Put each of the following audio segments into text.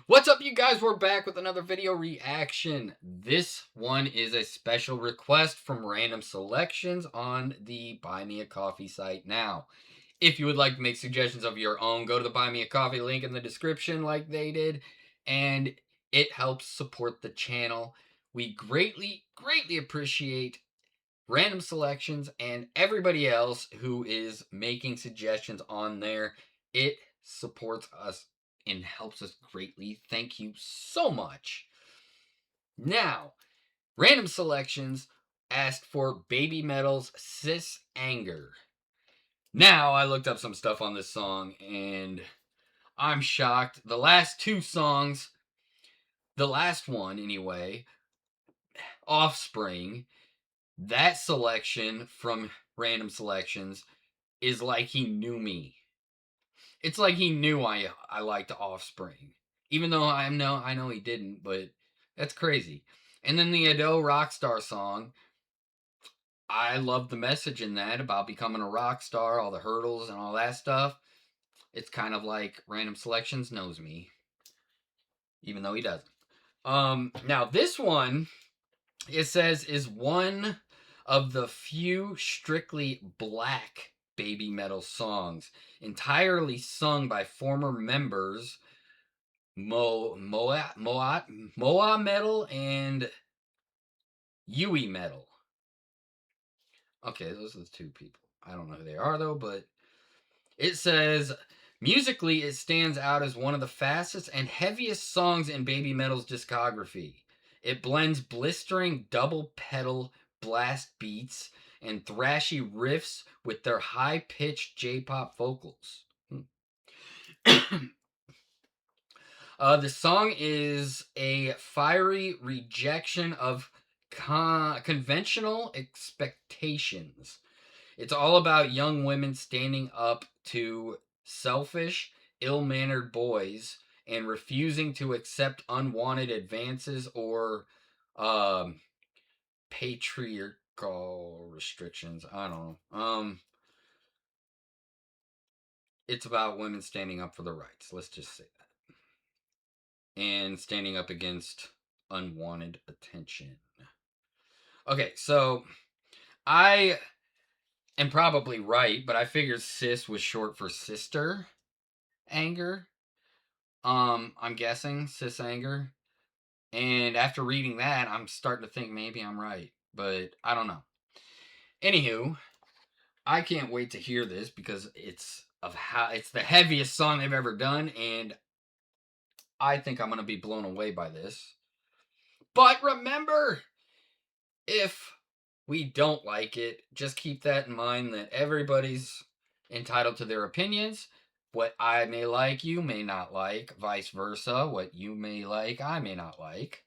What's up, you guys? We're back with another video reaction. This one is a special request from random selections on the Buy Me a Coffee site now. If you would like to make suggestions of your own, go to the Buy Me a Coffee link in the description like they did, and it helps support the channel. We greatly appreciate random selections and everybody else who is making suggestions on there. It supports us and helps us greatly. Thank you so much. Now, random selections asked for Babymetal's Sis Anger. Now, I looked up some stuff on this song and I'm shocked. The last two songs, the last one anyway, Offspring, that selection from random selections is like he knew me. It's like he knew I liked Offspring, even though I know he didn't, but that's crazy. And then the Adele Rockstar song, I love the message in that about becoming a rock star, all the hurdles and all that stuff. It's kind of like Random Selections knows me, even though he doesn't. Now this one, it says, is one of the few strictly black Babymetal songs, entirely sung by former members Moa Metal and Yui Metal. Okay, those are the two people. I don't know who they are though, but it says musically it stands out as one of the fastest and heaviest songs in Babymetal's discography. It blends blistering double pedal blast beats and thrashy riffs with their high-pitched J-pop vocals. The song is a fiery rejection of conventional expectations. It's all about young women standing up to selfish, ill-mannered boys and refusing to accept unwanted advances or patriarchal restrictions. I don't know. It's about women standing up for their rights. Let's just say that. And standing up against unwanted attention. Okay, so I am probably right, but I figured sis was short for sister anger. I'm guessing sis anger. And after reading that, I'm starting to think maybe I'm right, but I don't know. Anywho, I can't wait to hear this because it's the heaviest song they've ever done, and I think I'm gonna be blown away by this. But remember, if we don't like it, just keep that in mind that everybody's entitled to their opinions. What I may like, you may not like, vice versa. What you may like, I may not like.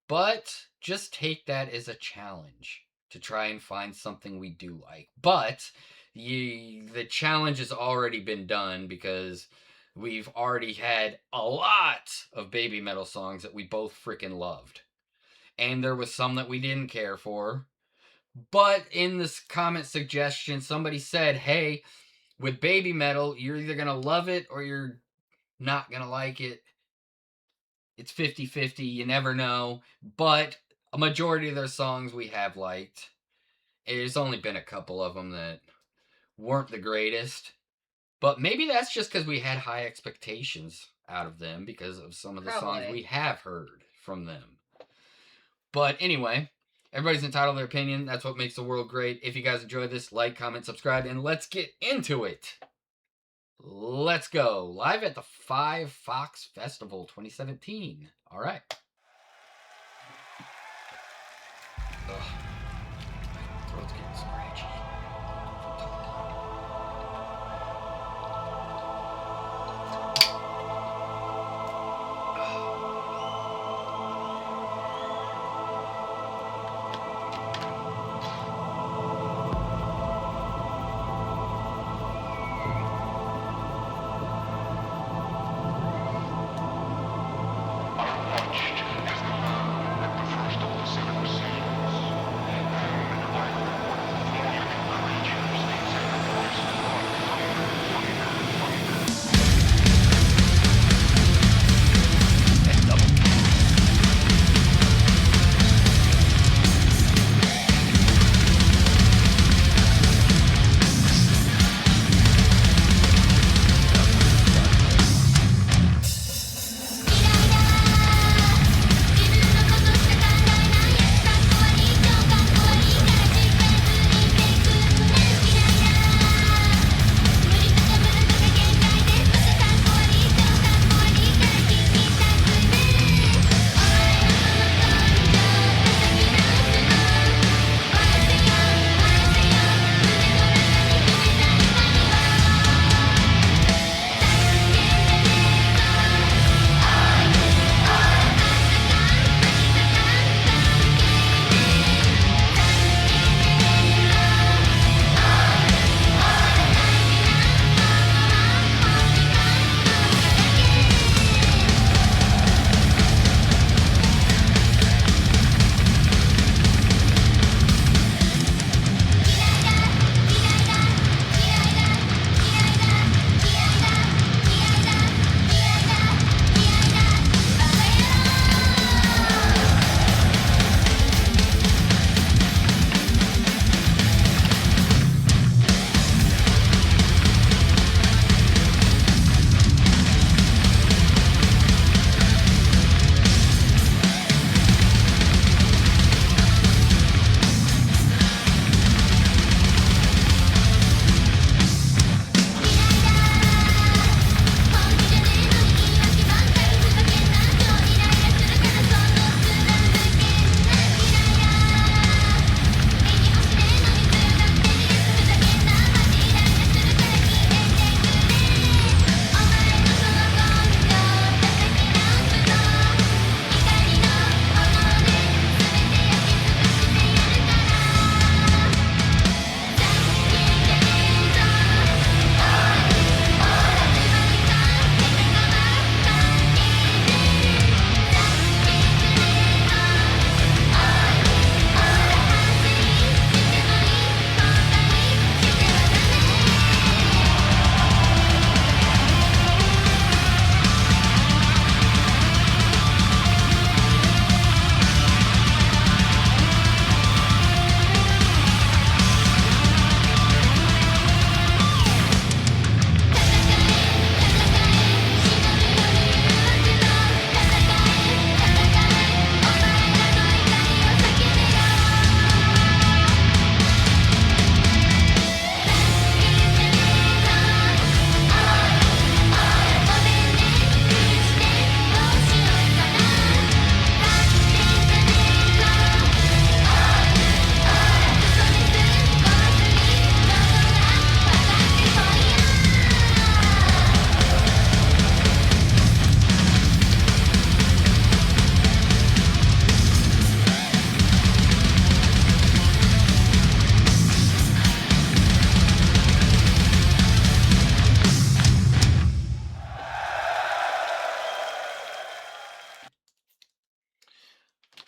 But just take that as a challenge to try and find something we do like. But the challenge has already been done because we've already had a lot of Babymetal songs that we both freaking loved. And there was some that we didn't care for. But in this comment suggestion, somebody said, hey, with Babymetal, you're either going to love it or you're not going to like it. It's 50-50, you never know. But a majority of their songs we have liked. There's only been a couple of them that weren't the greatest. But maybe that's just because we had high expectations out of them because of some of the songs we have heard from them. But anyway, everybody's entitled to their opinion. That's what makes the world great. If you guys enjoyed this, like, comment, subscribe, and let's get into it. Let's go. Live at the 5 Fox Festival 2017. All right. Ugh. My throat's getting scratchy.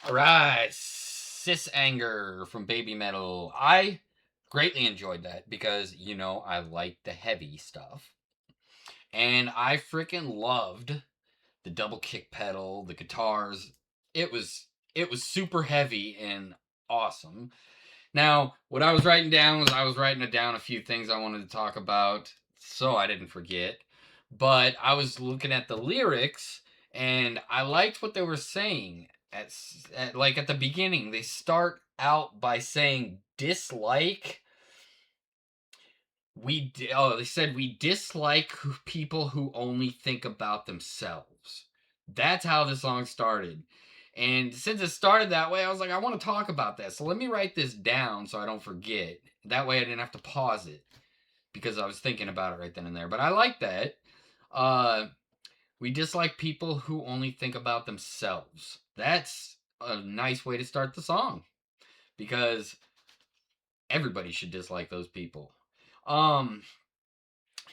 All right, Sis Anger from Babymetal. I greatly enjoyed that because I like the heavy stuff, and I freaking loved the double kick pedal, the guitars. It was super heavy and awesome. Now, what I was writing down was I was writing it down a few things I wanted to talk about so I didn't forget. But I was looking at the lyrics and I liked what they were saying. Like at the beginning, they start out by saying dislike. They said we dislike people who only think about themselves. That's how the song started. And since it started that way, I was like, I want to talk about that. So let me write this down so I don't forget. That way I didn't have to pause it because I was thinking about it right then and there. But I like that. Uh, we dislike people who only think about themselves. That's a nice way to start the song because everybody should dislike those people. Um,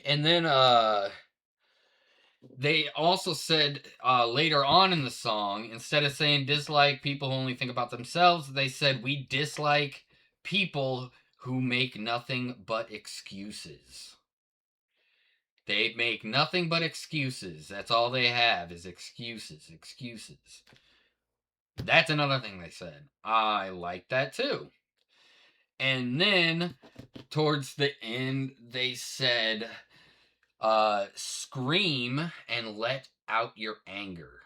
and then they also said later on in the song, instead of saying dislike people who only think about themselves, they said we dislike people who make nothing but excuses. They make nothing but excuses. That's all they have is excuses, excuses. That's another thing they said. I like that too. And then towards the end, they said, scream and let out your anger.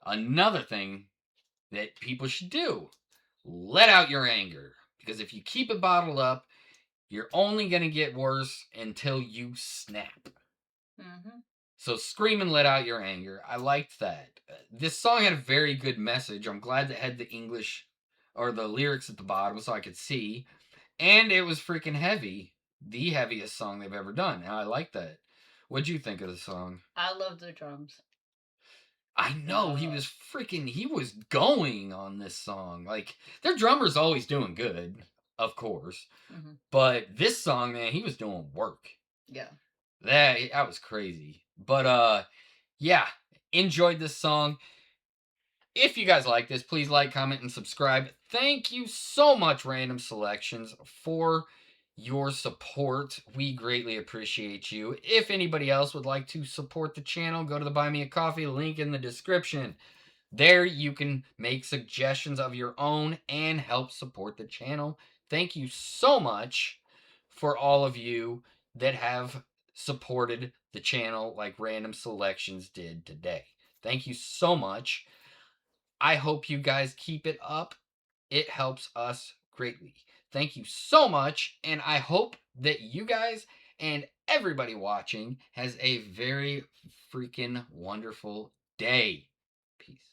Another thing that people should do, let out your anger. Because if you keep it bottled up, you're only going to get worse until you snap. Mm-hmm. So scream and let out your anger. I liked that. This song had a very good message. I'm glad that it had the English or the lyrics at the bottom so I could see. And it was freaking heavy. The heaviest song they've ever done. And I like that. What'd you think of the song? I love the drums. I know he was going on this song. Like their drummer's always doing good, of course. Mm-hmm. But this song, man, he was doing work. Yeah. That was crazy. But yeah, enjoyed this song. If you guys like this, please like, comment, and subscribe. Thank you so much, Random Selections, for your support. We greatly appreciate you. If anybody else would like to support the channel, go to the Buy Me a Coffee link in the description. There you can make suggestions of your own and help support the channel. Thank you so much for all of you that have supported the channel like Random Selections did today. Thank you so much. I hope you guys keep it up. It helps us greatly. Thank you so much, and I hope that you guys and everybody watching has a very freaking wonderful day. Peace.